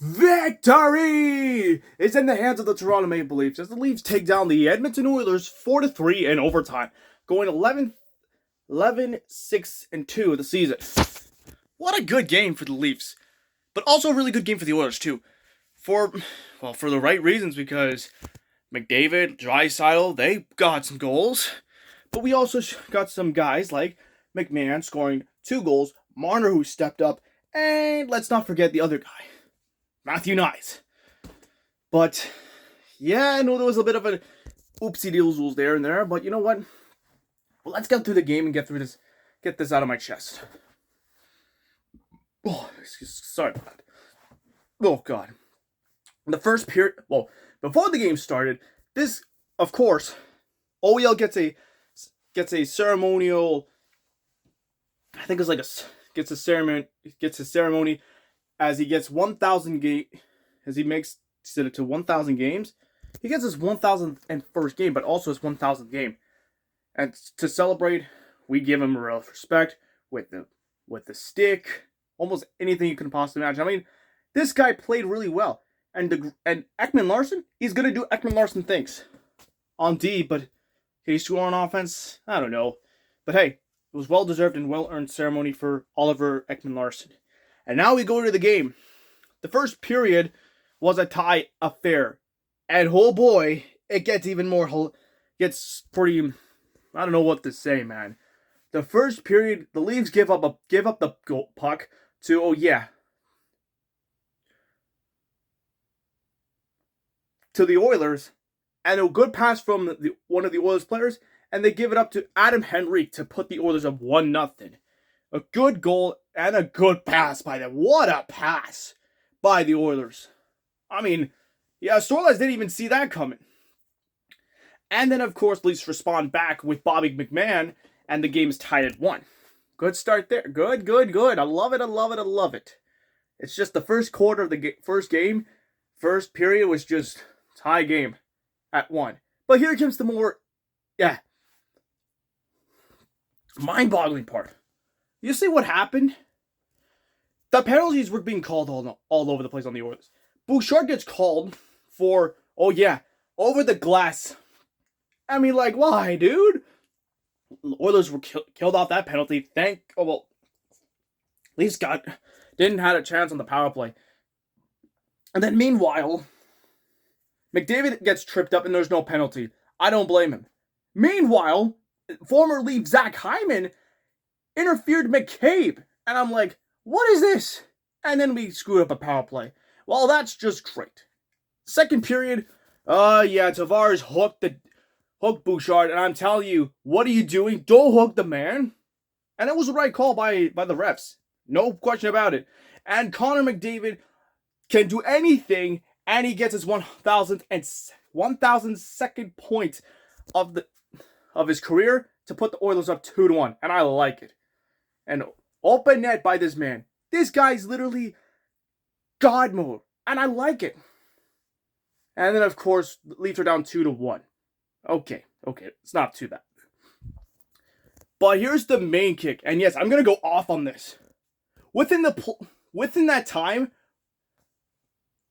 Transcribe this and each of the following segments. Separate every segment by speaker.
Speaker 1: Victory is in the hands of the Toronto Maple Leafs as the Leafs take down the Edmonton Oilers 4-3 in overtime, going 11-6-2 the season. What a good game for the Leafs, but also a really good game for the Oilers too. For the right reasons, because McDavid, Draisaitl, they got some goals, but we also got some guys like McMahon scoring 2 goals, Marner who stepped up, and let's not forget the other guy, Matthew Knies. But yeah, I know there was a bit of an oopsie doodles there and there, but you know what? Well, let's get through the game and get this out of my chest. Oh, sorry about that. Oh God. The first period, well, before the game started, this, of course, OEL gets a ceremonial. I think it's like gets a ceremony as he gets 1,000 as he makes it to 1,000 games. He gets his 1,001st game, but also his 1,000th game. And to celebrate, we give him real respect with the stick, almost anything you can possibly imagine. I mean, this guy played really well. And Ekman Larsson, he's going to do Ekman Larsson things on D, but he's score on offense? I don't know. But hey, it was well-deserved and well-earned ceremony for Oliver Ekman Larsson. And now we go to the game. The first period was a tie affair. And oh boy, it gets even more, gets pretty, I don't know what to say, man. The first period, the Leafs give up the puck to, to the Oilers, and a good pass from one of the Oilers players, and they give it up to Adam Henrique to put the Oilers up 1-0. A good goal and a good pass by them. What a pass by the Oilers. I mean, yeah, Storless didn't even see that coming. And then, of course, Leafs respond back with Bobby McMahon, and the game's tied at 1. Good start there. Good. I love it. It's just the first quarter of the first game. First period was just tie game at 1. But here comes the more, mind-boggling part. You see what happened? The penalties were being called all over the place on the Oilers. Bouchard gets called for, over the glass. I mean, like, why, dude? The Oilers were killed off that penalty. Leafs didn't have a chance on the power play. And then meanwhile, McDavid gets tripped up and there's no penalty. I don't blame him. Meanwhile, former Leaf Zach Hyman interfered McCabe. And I'm like, what is this? And then we screwed up a power play. Well, that's just great. Second period, Tavares hooked Bouchard. And I'm telling you, what are you doing? Don't hook the man. And it was the right call by the refs. No question about it. And Connor McDavid can do anything, and he gets his 1,002nd point of his career to put the Oilers up 2-1, and I like it. And open net by this man. This guy's literally God mode, and I like it. And then, of course, the Leafs are down 2-1. Okay, it's not too bad. But here's the main kick, and yes, I'm gonna go off on this. Within that time,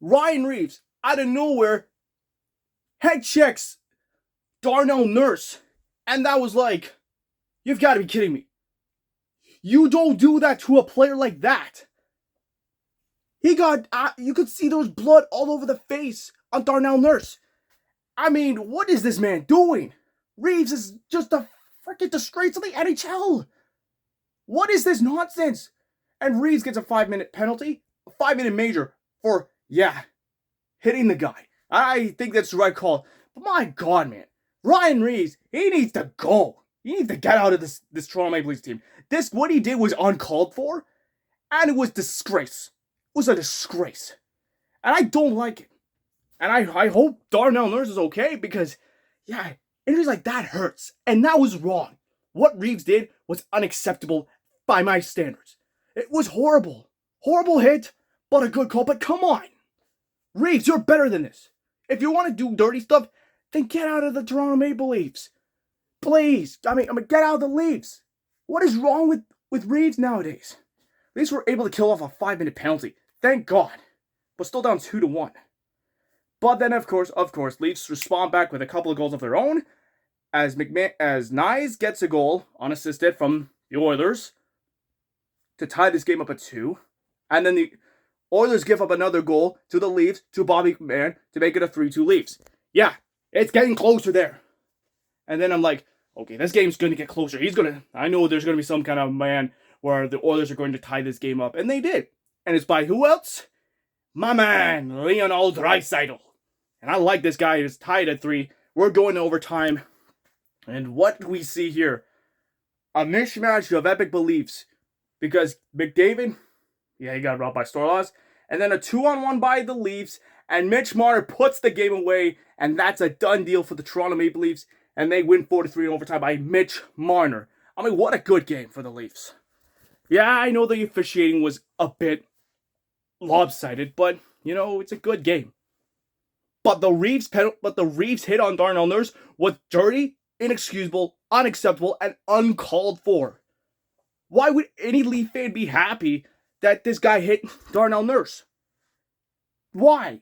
Speaker 1: Ryan Reeves, out of nowhere, head checks Darnell Nurse. And that was like, you've got to be kidding me. You don't do that to a player like that. He got, you could see there was blood all over the face on Darnell Nurse. I mean, what is this man doing? Reeves is just a freaking disgrace of the NHL. What is this nonsense? And Reeves gets a 5-minute penalty, a 5-minute major for, hitting the guy. I think that's the right call. But my God, man. Ryan Reeves, he needs to go. He needs to get out of this Toronto Maple Leafs team. What he did was uncalled for, and it was disgrace. It was a disgrace. And I don't like it. And I hope Darnell Nurse is okay because, injuries like that hurts. And that was wrong. What Reeves did was unacceptable by my standards. It was horrible. Horrible hit, but a good call. But come on. Reeves, you're better than this. If you want to do dirty stuff, then get out of the Toronto Maple Leafs. Please. I mean, get out of the Leafs. What is wrong with Reeves nowadays? Leafs were able to kill off a 5-minute penalty. Thank God. but still down 2-1. But then, of course, Leafs respond back with a couple of goals of their own, as Nyes gets a goal unassisted from the Oilers to tie this game up at 2, and then the Oilers give up another goal to the Leafs, to Bobby McMahon, to make it a 3-2 Leafs. Yeah, it's getting closer there. And then I'm like, okay, this game's going to get closer. I know there's going to be some kind of man where the Oilers are going to tie this game up. And they did. And it's by who else? My man, Leonel Draisaitl. And I like this guy. He's tied at 3. We're going to overtime. And what do we see here? A mishmash of epic beliefs. Because McDavid, he got robbed by Storlaws. And then a 2-on-1 by the Leafs. And Mitch Marner puts the game away. And that's a done deal for the Toronto Maple Leafs. And they win 4-3 in overtime by Mitch Marner. I mean, what a good game for the Leafs. Yeah, I know the officiating was a bit lopsided, but, it's a good game. But the Reeves hit on Darnell Nurse was dirty, inexcusable, unacceptable, and uncalled for. Why would any Leaf fan be happy that this guy hit Darnell Nurse? Why?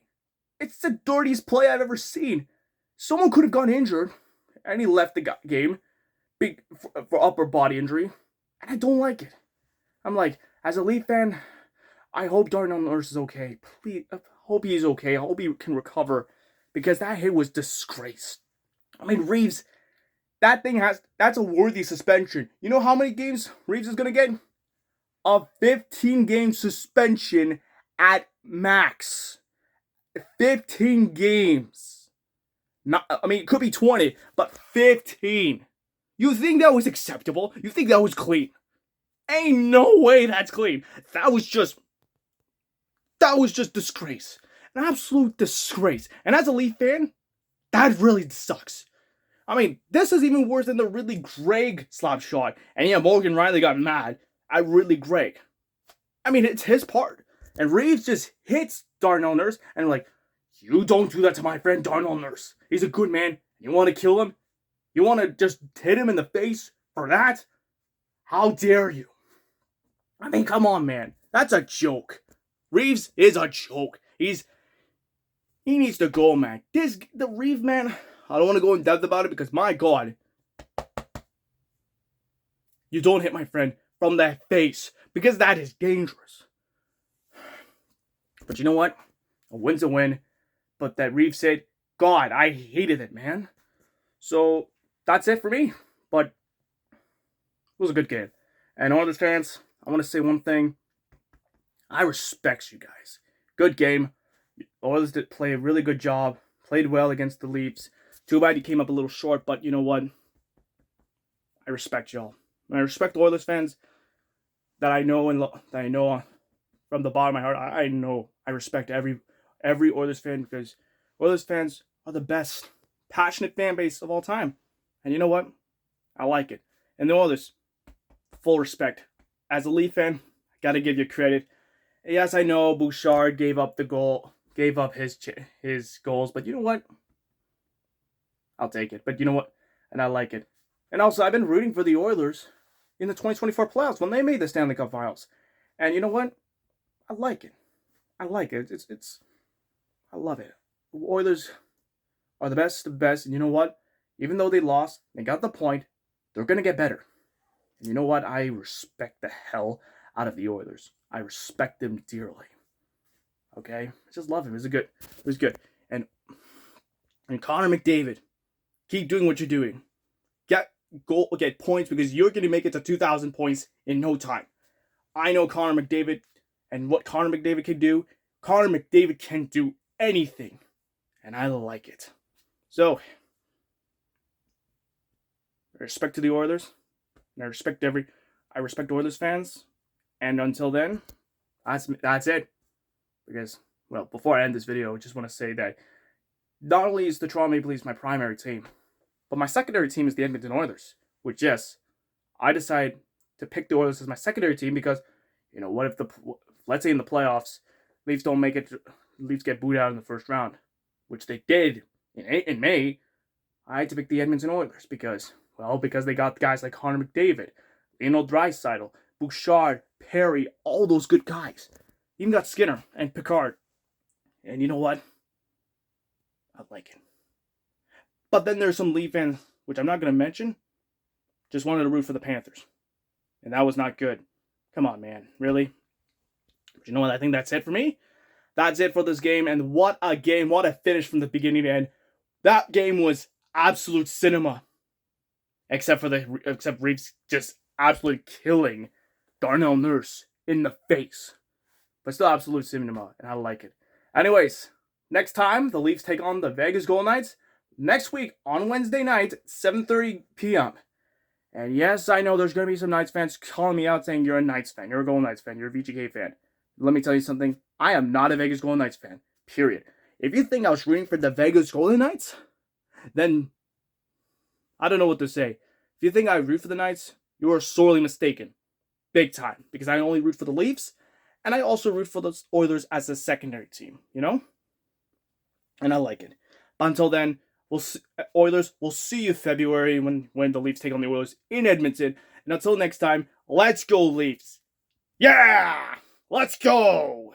Speaker 1: It's the dirtiest play I've ever seen. Someone could have gone injured, and he left the game for upper body injury, and I don't like it. I'm like, as a Leaf fan, I hope Darnell Nurse is okay. Please, I hope he's okay. I hope he can recover, because that hit was disgrace. I mean, Reeves, that's a worthy suspension. You know how many games Reeves is going to get? A 15-game suspension at max. 15 games. It could be 20, but 15. You think that was acceptable? You think that was clean? Ain't no way that's clean. That was just disgrace. An absolute disgrace. And as a Leaf fan, that really sucks. I mean, this is even worse than the Ridley Gregg slap shot. And yeah, Morgan Riley got mad at Ridley Gregg. I mean, it's his part. And Reeves just hits Darnell Nurse and like, you don't do that to my friend Darnell Nurse. He's a good man. You want to kill him? You want to just hit him in the face for that? How dare you? I mean, come on, man. That's a joke. Reeves is a joke. He needs to go, man. The Reeves, man, I don't want to go in depth about it because, my God, you don't hit my friend from that face because that is dangerous. But you know what? A win's a win. But that Reeves said, God, I hated it, man. So that's it for me. But it was a good game. And Oilers fans, I want to say one thing. I respect you guys. Good game. Oilers did play a really good job. Played well against the Leafs. Too bad he came up a little short, but you know what? I respect y'all. And I respect the Oilers fans that I know from the bottom of my heart. I know I respect every Oilers fan because Oilers fans are the best passionate fan base of all time. And you know what? I like it. And the Oilers, full respect. As a Leaf fan, I gotta give you credit. Yes, I know Bouchard gave up his goals, but you know what? I'll take it. But you know what? And I like it. And also, I've been rooting for the Oilers in the 2024 playoffs when they made the Stanley Cup Finals. And you know what? I like it. I like it. I love it. The Oilers are the best of the best. And you know what? Even though they lost, they got the point. They're going to get better. And you know what? I respect the hell out of the Oilers. I respect them dearly. Okay? I just love him. It was good. And Connor McDavid, keep doing what you're doing. Get points because you're going to make it to 2,000 points in no time. I know Connor McDavid and what Connor McDavid can do. Connor McDavid can do anything. And I like it. So, respect to the Oilers. And I respect Oilers fans. And until then, that's it. Because, well, before I end this video, I just want to say that not only is the Toronto Maple Leafs my primary team, but my secondary team is the Edmonton Oilers. Which, yes, I decided to pick the Oilers as my secondary team because, you know, what if let's say in the playoffs, Leafs don't make it, Leafs get booed out in the first round, which they did in May. I had to pick the Edmonton Oilers because they got guys like Connor McDavid, Leonel Draisaitl, Bouchard, Perry, all those good guys. Even got Skinner and Picard. And you know what? I like it. But then there's some Leaf fans, which I'm not going to mention, just wanted to root for the Panthers. And that was not good. Come on, man. Really? But you know what? I think that's it for me. That's it for this game. And what a game. What a finish from the beginning to end. That game was absolute cinema. Except Reeves just absolutely killing Darnell Nurse in the face. But still absolute cinema. And I like it. Anyways, next time the Leafs take on the Vegas Golden Knights. Next week on Wednesday night, 7:30 p.m. And yes, I know there's going to be some Knights fans calling me out saying you're a Knights fan, you're a Golden Knights fan, you're a VGK fan. Let me tell you something. I am not a Vegas Golden Knights fan. Period. If you think I was rooting for the Vegas Golden Knights, then I don't know what to say. If you think I root for the Knights, you are sorely mistaken. Big time. Because I only root for the Leafs, and I also root for the Oilers as a secondary team, you know? And I like it. But until then, Oilers, we'll see you February when the Leafs take on the Oilers in Edmonton. And until next time, let's go Leafs. Yeah! Let's go!